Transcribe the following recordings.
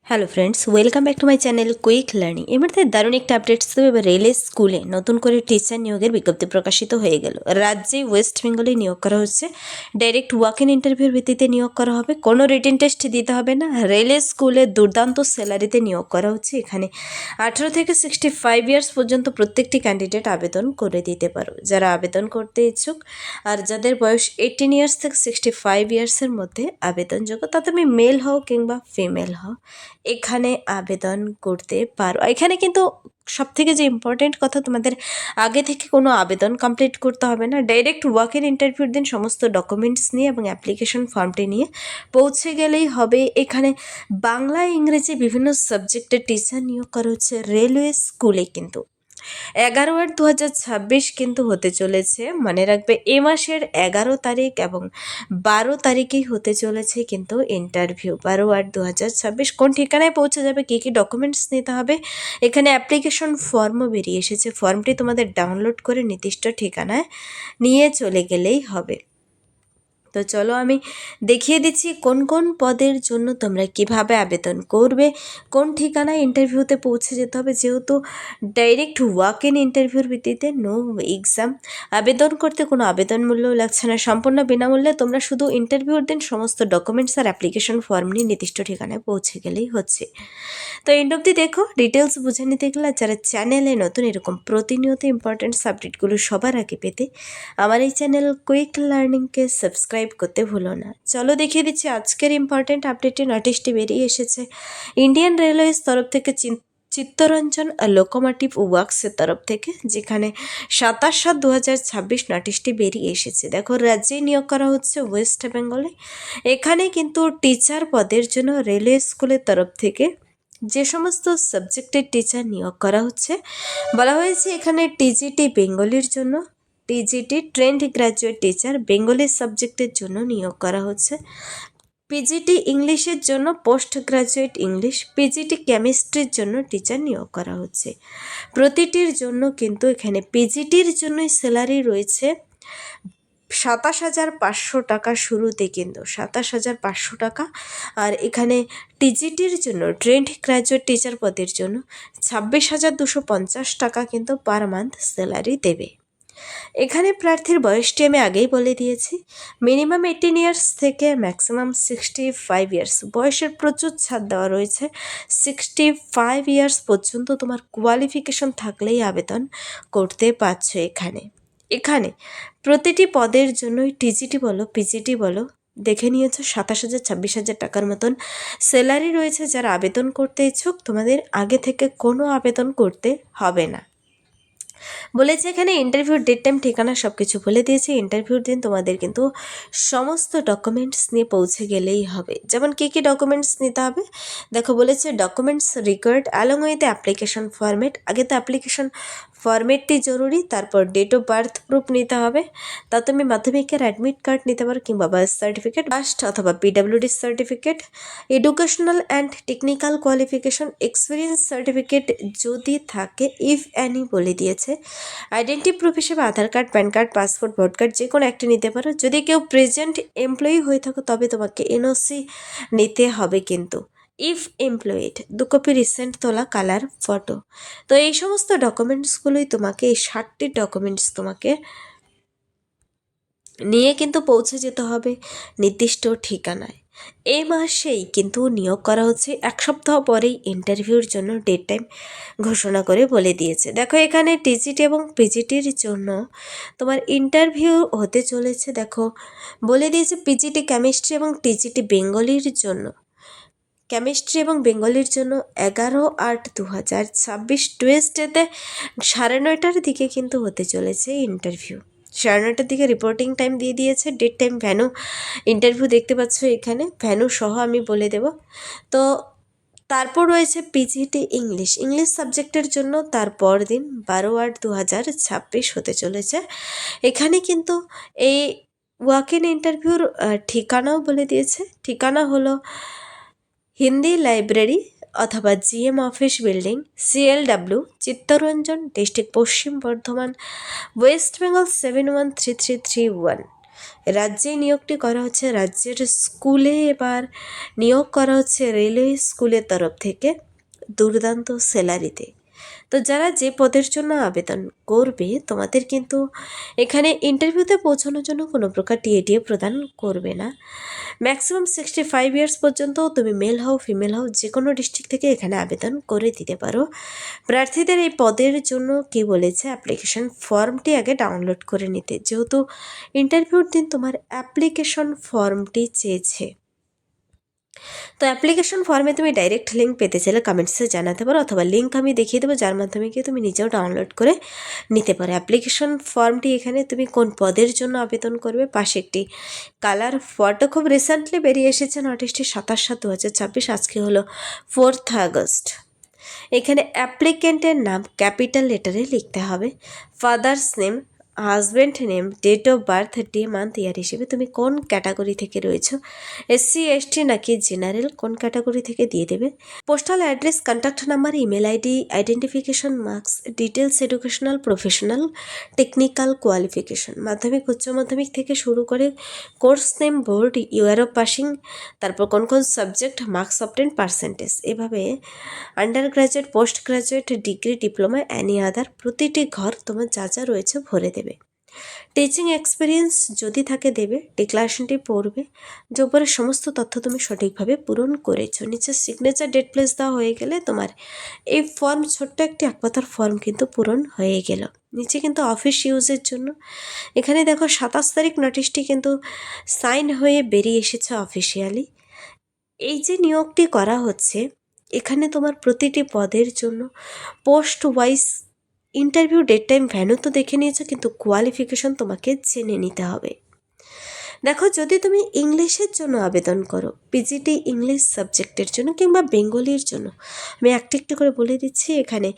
Hello friends, welcome back to my channel quick learning. এর মধ্যে দারুণ একটা আপডেটস দেবো। এবার রেলের স্কুলে নতুন করে টিচার নিয়োগের বিজ্ঞপ্তি প্রকাশিত হয়ে গেল। রাজ্যে ওয়েস্ট বেঙ্গলে নিয়োগ করা হচ্ছে। ডাইরেক্ট ওয়াক ইন ইন্টারভিউর ভিত্তিতে নিয়োগ করা হবে, কোনো রিটেন টেস্ট দিতে হবে না। রেলের স্কুলে দুর্দান্ত স্যালারিতে নিয়োগ করা হচ্ছে। এখানে 18 থেকে 65 ইয়ার্স পর্যন্ত প্রত্যেকটি ক্যান্ডিডেট আবেদন করে দিতে পারো, যারা আবেদন করতে ইচ্ছুক। আর যাদের বয়স 18 ইয়ার্স থেকে 65 ইয়ার্সের মধ্যে আবেদনযোগ্য, তা তুমি মেল হও কিংবা ফিমেল হও, এখানে আবেদন করতে পারো। এখানে কিন্তু সব থেকে যে ইম্পর্টেন্ট কথা, তোমাদের আগে থেকে কোনো আবেদন কমপ্লিট করতে হবে না। ডাইরেক্ট ওয়াকের ইন্টারভিউর দিন সমস্ত ডকুমেন্টস নিয়ে এবং অ্যাপ্লিকেশন ফর্মটি নিয়ে পৌঁছে গেলেই হবে। এখানে বাংলা ইংরেজি বিভিন্ন সাবজেক্টের টিচার নিয়োগ করা হচ্ছে রেলওয়ে স্কুলে। কিন্তু 11/8/2026 কিন্তু হতে চলেছে। মনে রাখবে, এ মাসের 11 তারিখ এবং 12 তারিখেই হতে চলেছে কিন্তু ইন্টারভিউ। 12/8/2026 কোন ঠিকানায় পৌঁছে যাবে, কী কী ডকুমেন্টস নিতে হবে, এখানে অ্যাপ্লিকেশন ফর্মও বেরিয়ে এসেছে। ফর্মটি তোমাদের ডাউনলোড করে নির্দিষ্ট ঠিকানায় নিয়ে চলে গেলেই হবে। তো চলো আমি দেখিয়ে দিচ্ছি কোন কোন পদের জন্য তোমরা কিভাবে আবেদন করবে, কোন ঠিকানায় ইন্টারভিউতে পৌঁছে যেতে হবে। যেহেতু ডাইরেক্ট ওয়াক ইন ইন্টারভিউর ভিত্তিতে, নো এক্সাম, আবেদন করতে কোনো আবেদন মূল্যও লাগছে না, সম্পূর্ণ বিনামূল্যে। তোমরা শুধু ইন্টারভিউর দিন সমস্ত ডকুমেন্টস আর অ্যাপ্লিকেশন ফর্ম নিয়ে নির্দিষ্ট ঠিকানায় পৌঁছে গেলেই হচ্ছে। তো এন্ড অবধি দেখো, ডিটেলস বুঝে নিতে গেলে। যারা চ্যানেলে নতুন এরকম প্রতিনিয়ত ইম্পর্টেন্ট সাবজেক্টগুলো সবার আগে পেতে আমার এই চ্যানেল কুইক লার্নিংকে সাবস্ক্রাইব করতে ভুলো না। চলো দেখিয়ে দিচ্ছি আজকের ইম্পর্টেন্ট আপডেটে। নোটিশটি বেরিয়ে এসেছে ইন্ডিয়ান রেলওয়েজ তরফ থেকে, চিত্তরঞ্জন লোকোমোটিভ ওয়ার্কসের তরফ থেকে, যেখানে 27/7/2026 নোটিশটি বেরিয়ে এসেছে। দেখো, রাজ্যে নিয়োগ করা হচ্ছে ওয়েস্ট বেঙ্গলে। এখানে কিন্তু টিচার পদের জন্য রেলওয়ে স্কুলের তরফ থেকে যে সমস্ত সাবজেক্টের টিচার নিয়োগ করা হচ্ছে, বলা হয়েছে এখানে টিজিটি বেঙ্গলির জন্য, TGT trend graduate teacher Bengali সাবজেক্টের জন্য নিয়োগ করা হচ্ছে। পিজিটি ইংলিশের জন্য পোস্ট গ্রাজুয়েট ইংলিশ, পিজিটি কেমিস্ট্রির জন্য টিচার নিয়োগ করা হচ্ছে। প্রতিটির জন্য কিন্তু এখানে পিজিটির জন্যই স্যালারি রয়েছে 27,500 টাকা শুরুতে, কিন্তু 27,500 টাকা। আর এখানে টিজিটির জন্য ট্রেন্ড গ্র্যাজুয়েট টিচার পদের জন্য 26,250 টাকা কিন্তু পার মান্থ স্যালারি দেবে। এখানে প্রার্থীর বয়সটি আমি আগেই বলে দিয়েছি, মিনিমাম 18 ইয়ার্স থেকে ম্যাক্সিমাম 65 ইয়ার্স বয়সের প্রচুর ছাড় দেওয়া রয়েছে। 65 ইয়ার্স পর্যন্ত তোমার কোয়ালিফিকেশন থাকলেই আবেদন করতে পারছো। এখানে প্রতিটি পদের জন্যই টিজিটি বলো পিজিটি বলো, দেখে নিয়েছো 27,000-26,000 টাকার মতন স্যালারি রয়েছে। যারা আবেদন করতে ইচ্ছুক, তোমাদের আগে থেকে কোনো আবেদন করতে হবে না। বলেছে এখানে ইন্টারভিউর ডেট টাইম ঠিকানা সব কিছু বলে দিয়েছে। ইন্টারভিউর দিন তোমাদের কিন্তু সমস্ত ডকুমেন্টস নিয়ে পৌঁছে গেলেই হবে। যেমন কী কী ডকুমেন্টস নিতে হবে দেখো, বলেছে documents required along with application format. আগে তো অ্যাপ্লিকেশন ফরম্যাটটি জরুরি, তারপর ডেট অফ বার্থ প্রুফ নিতে হবে। তা তুমি মাধ্যমিকের অ্যাডমিট কার্ড নিতে পারো কিংবা বার্থ সার্টিফিকেট, কাস্ট অথবা PWD certificate, educational and technical qualification, experience certificate যদি থাকে, ইফ অ্যানি বলে দিয়েছে। আইডেন্টি প্রুফ হিসেবে Aadhaar card, PAN card, passport, vote card যে কোনো একটা নিতে পারো। যদি কেউ প্রেজেন্ট এমপ্লয়ি হয়ে থাকো তবে তোমাকে এনওসি নিতে হবে কিন্তু। ইফ এমপ্লয়েড 2 কপি রিসেন্ট তোলা কালার ফটো। তো এই সমস্ত ডকুমেন্টসগুলোই তোমাকে, এই 60টি ডকুমেন্টস তোমাকে নিয়ে কিন্তু পৌঁছে যেতে হবে নির্দিষ্ট ঠিকানায়। এই মাসেই কিন্তু নিয়োগ করা হচ্ছে। 1 সপ্তাহ পরেই ইন্টারভিউর জন্য ডেট টাইম ঘোষণা করে বলে দিয়েছে। দেখো, এখানে টিজিটি এবং পিজিটির জন্য তোমার ইন্টারভিউ হতে চলেছে। দেখো, বলে দিয়েছে পিজিটি কেমিস্ট্রি এবং টিজিটি বেঙ্গলির জন্য, কেমিস্ট্রি এবং বেঙ্গলির জন্য 11/8/2026 টুয়েসডেতে 9:30টার দিকে কিন্তু হতে চলেছে ইন্টারভিউ। 9:30টার দিকে রিপোর্টিং টাইম দিয়ে দিয়েছে। ডেট টাইম, ভ্যানু, ইন্টারভিউ দেখতে পাচ্ছ এখানে, ভ্যানু সহ আমি বলে দেব। তো তারপর রয়েছে পিজিটি ইংলিশ, ইংলিশ সাবজেক্টের জন্য তারপর দিন 12/8/2026 হতে চলেছে। এখানে কিন্তু এই ওয়াক ইন ইন্টারভিউর ঠিকানাও বলে দিয়েছে। ঠিকানা হলো হিন্দি লাইব্রেরি অথবা GM office building, CLW, Chittaranjan, district পশ্চিম বর্ধমান, ওয়েস্ট বেঙ্গল 713331। রাজ্যে নিয়োগটি করা হচ্ছে, রাজ্যের স্কুলে এবার নিয়োগ করা হচ্ছে রেলওয়ে স্কুলের তরফ থেকে দুর্দান্ত স্যালারিতে। তো যারা যে পদের জন্য আবেদন করবে তোমাদের কিন্তু এখানে ইন্টারভিউতে পৌঁছানোর জন্য কোনো প্রকার টিএডিএ প্রদান করবে না। ম্যাক্সিমাম 65 ইয়ার্স পর্যন্ত তুমি মেল হও ফিমেল হও যে কোনো ডিস্ট্রিক্ট থেকে এখানে আবেদন করে দিতে পারো। প্রার্থীদের এই পদের জন্য কি বলেছে, অ্যাপ্লিকেশন ফর্মটি আগে ডাউনলোড করে নিতে, যেহেতু ইন্টারভিউর দিন তোমার অ্যাপ্লিকেশন ফর্মটি চেয়েছে। তো অ্যাপ্লিকেশন ফর্মে তুমি ডাইরেক্ট লিঙ্ক পেতে চাইলে কমেন্টসে জানাতে পারো, অথবা লিঙ্ক আমি দেখিয়ে দেবো যার মাধ্যমে গিয়ে তুমি নিজেও ডাউনলোড করে নিতে পারো। অ্যাপ্লিকেশন ফর্মটি এখানে তুমি কোন পদের জন্য আবেদন করবে, পাশে একটি কালার ফটো খুব রিসেন্টলি বেরিয়ে এসেছে নোটিশটি 27/7/2026, আজকে হলো 4th আগস্ট। এখানে অ্যাপ্লিকেন্টের নাম ক্যাপিটাল লেটারে লিখতে হবে, father's name, husband name, date of birth, day month year হিসেবে তুমি কোন ক্যাটাগরি থেকে রয়েছো, এসসি এসটি নাকি জেনারেল, কোন ক্যাটাগরি থেকে দিয়ে দেবে। Postal address, contact number, email ID, identification marks, details, educational, professional, technical qualification, মাধ্যমিক উচ্চ মাধ্যমিক থেকে শুরু করে course name, board, year of passing, তারপর কোন কোন সাবজেক্ট, মার্কস অবটেন, পার্সেন্টেজ, এভাবে under graduate, post graduate, degree, diploma, any আদার প্রতিটি ঘর তোমার যা যা রয়েছে ভরে দেবে। টিচিং এক্সপিরিয়েন্স যদি থাকে দেবে, ডিক্লারেশনটি পড়বে যে উপরে সমস্ত তথ্য তুমি সঠিকভাবে পূরণ করেছো। নিচে সিগনেচার, ডেট, প্লেস দেওয়া হয়ে গেলে তোমার এই ফর্ম, ছোট্ট একটি একপাতার ফর্ম কিন্তু পূরণ হয়ে গেল। নিচে কিন্তু অফিস ইউজের জন্য এখানে দেখো 27 তারিখ নোটিশটি কিন্তু সাইন হয়ে বেরিয়ে এসেছে অফিসিয়ালি। এই যে নিয়োগটি করা হচ্ছে এখানে তোমার প্রতিটি পদের জন্য post wise interview date time venue তো দেখে নিয়েছো, কিন্তু কোয়ালিফিকেশন তোমাকে জেনে নিতে হবে। দেখো, যদি তুমি ইংলিশের জন্য আবেদন করো, পিজিটি ইংলিশ সাবজেক্টের জন্য কিংবা বেঙ্গলির জন্য, আমি একটু একটু করে বলে দিচ্ছি। এখানে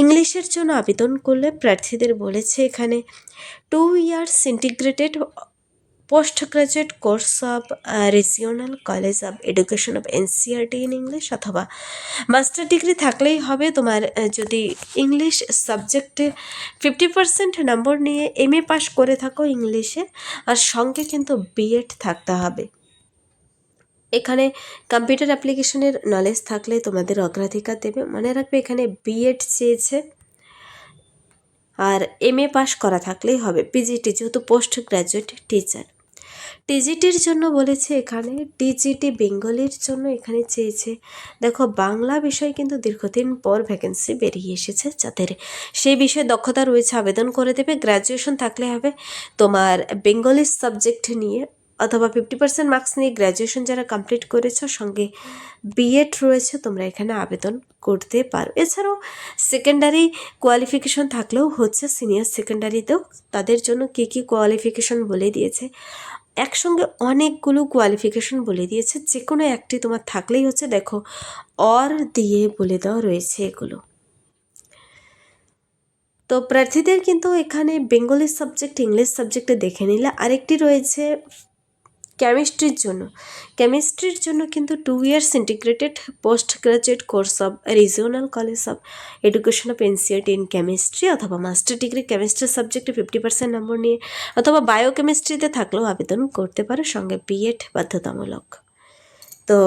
ইংলিশের জন্য আবেদন করলে প্রার্থীদের বলেছে এখানে 2 years integrated post graduate course of regional college of education of NCERT in English, অথবা মাস্টার ডিগ্রি থাকলেই হবে তোমার। যদি ইংলিশ সাবজেক্টে 50% নম্বর নিয়ে এমএ পাস করে থাকো ইংলিশে, আর সঙ্গে কিন্তু বিএড থাকতে হবে। এখানে কম্পিউটার অ্যাপ্লিকেশনের নলেজ থাকলে তোমাদের অগ্রাধিকার দেবে। মনে রাখবে এখানে বিএড চেয়েছে, আর এমএ পাস করা থাকলেই হবে। পিজিটি যেহেতু পোস্ট গ্র্যাজুয়েট টিচার। টিজিটির জন্য বলেছে এখানে, টিজিটি বেঙ্গলির জন্য এখানে চেয়েছে। দেখো, বাংলা বিষয় কিন্তু দীর্ঘদিন পর ভ্যাকেন্সি বেরিয়ে এসেছে, যাদের সেই বিষয়ে দক্ষতা রয়েছে আবেদন করে দেবে। গ্র্যাজুয়েশন থাকলে হবে তোমার বেঙ্গলি সাবজেক্ট নিয়ে, অথবা 50% মার্কস নিয়ে গ্র্যাজুয়েশন যারা কমপ্লিট করেছো, সঙ্গে বিএড রয়েছে, তোমরা এখানে আবেদন করতে পারো। এছাড়াও সেকেন্ডারি কোয়ালিফিকেশন থাকলেও হচ্ছে, সিনিয়র সেকেন্ডারিতেও তাদের জন্য কী কী কোয়ালিফিকেশন বলে দিয়েছে। একসঙ্গে অনেকগুলো কোয়ালিফিকেশন বলে দিয়েছে, যে কোনো একটি তোমার থাকলেই হচ্ছে। দেখো, অর দিয়ে বলে দেওয়া রয়েছে এগুলো। তো প্রার্থীদের কিন্তু এখানে বেঙ্গলি সাবজেক্ট, ইংলিশ সাবজেক্টে দেখে নিলে। আরেকটি রয়েছে কেমিস্ট্রির জন্য। কেমিস্ট্রির জন্য কিন্তু 2 years integrated post graduate course of regional college of education of NCERT in chemistry, অথবা মাস্টার ডিগ্রি কেমিস্ট্রি সাবজেক্টে 50% নম্বর নিয়ে, অথবা বায়োকেমিস্ট্রিতে থাকলেও আবেদন করতে পারো, সঙ্গে বিএড বাধ্যতামূলক। তো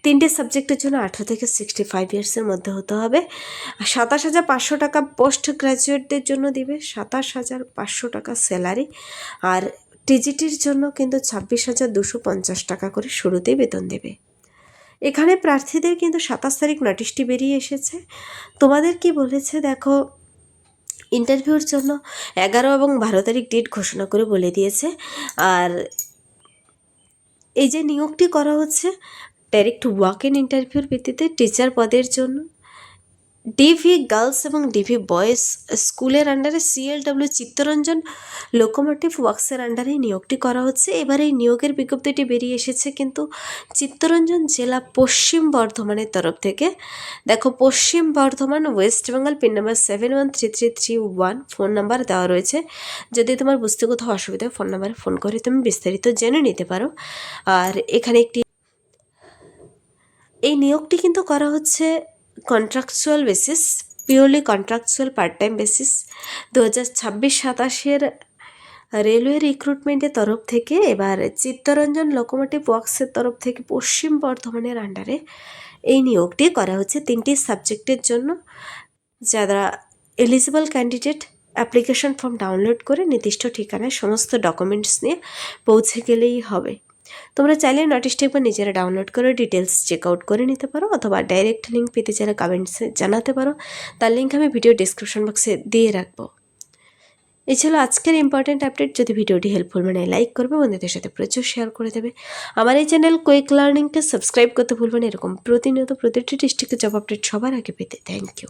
3টে সাবজেক্টের জন্য 18 থেকে 65 ইয়ার্সের মধ্যে হতে হবে। 27,500 টাকা পোস্ট গ্র্যাজুয়েটদের জন্য দিবে, 27,500 টাকা স্যালারি। আর টিজিটির জন্য কিন্তু 26,250 টাকা করে শুরুতেই বেতন দেবে। এখানে প্রার্থীদের কিন্তু 27 তারিখ নোটিশটি বেরিয়ে এসেছে। তোমাদের কি বলেছে দেখো, ইন্টারভিউর জন্য 11 এবং 12 তারিখ ডেট ঘোষণা করে বলে দিয়েছে। আর এই যে নিয়োগটি করা হচ্ছে ডাইরেক্ট ওয়াক ইন ইন্টারভিউর ভিত্তিতে টিচার পদের জন্য, ডিভি গার্লস এবং ডিভি বয়েজ স্কুলের আন্ডারে সিএলডব্লিউ চিত্তরঞ্জন লোকোমোটিভ ওয়ার্কসের আন্ডারে নিয়োগটি করা হচ্ছে। এবার এই নিয়োগের বিজ্ঞপ্তিটি বেরিয়ে এসেছে কিন্তু চিত্তরঞ্জন জেলা পশ্চিম বর্ধমানের তরফ থেকে। দেখো, পশ্চিম Bardhaman, West Bengal, pin number 713331, phone number দেওয়া রয়েছে। যদি তোমার বুঝতে কোথাও অসুবিধা হয়, ফোন নাম্বারে ফোন করে তুমি বিস্তারিত জেনে নিতে পারো। আর এখানে একটি এই নিয়োগটি কিন্তু করা হচ্ছে contractual basis, purely contractual part time basis. 2026-27 railway রিক্রুটমেন্টের তরফ থেকে এবার চিত্তরঞ্জন লোকোমোটিভ ওয়ার্কসের তরফ থেকে পশ্চিম বর্ধমানের আন্ডারে এই নিয়োগটি করা হচ্ছে 3টি সাবজেক্টের জন্য। যারা eligible candidate application form download করে নির্দিষ্ট ঠিকানায় সমস্ত ডকুমেন্টস নিয়ে পৌঁছে গেলেই হবে। তোমরা চাইলে নোটিশটি একবার নিজেরা ডাউনলোড করে ডিটেলস চেক আউট করে নিতে পারো, অথবা ডাইরেক্ট লিঙ্ক পেতে চাইলে কমেন্টসে জানাতে পারো, তার লিঙ্ক আমি ভিডিও ডিসক্রিপশন বক্সে দিয়ে রাখবো। এই ছিল আজকের ইম্পর্টেন্ট আপডেট। যদি ভিডিওটি হেল্পফুল মানে লাইক করবে, বন্ধুদের সাথে প্রচুর শেয়ার করে দেবে। আমার এই চ্যানেল কুইক লার্নিংকে সাবস্ক্রাইব করতে ভুলবেন এরকম প্রতিনিয়ত প্রতিটি ডিস্ট্রিক্টের জব আপডেট সবার আগে পেতে। Thank you.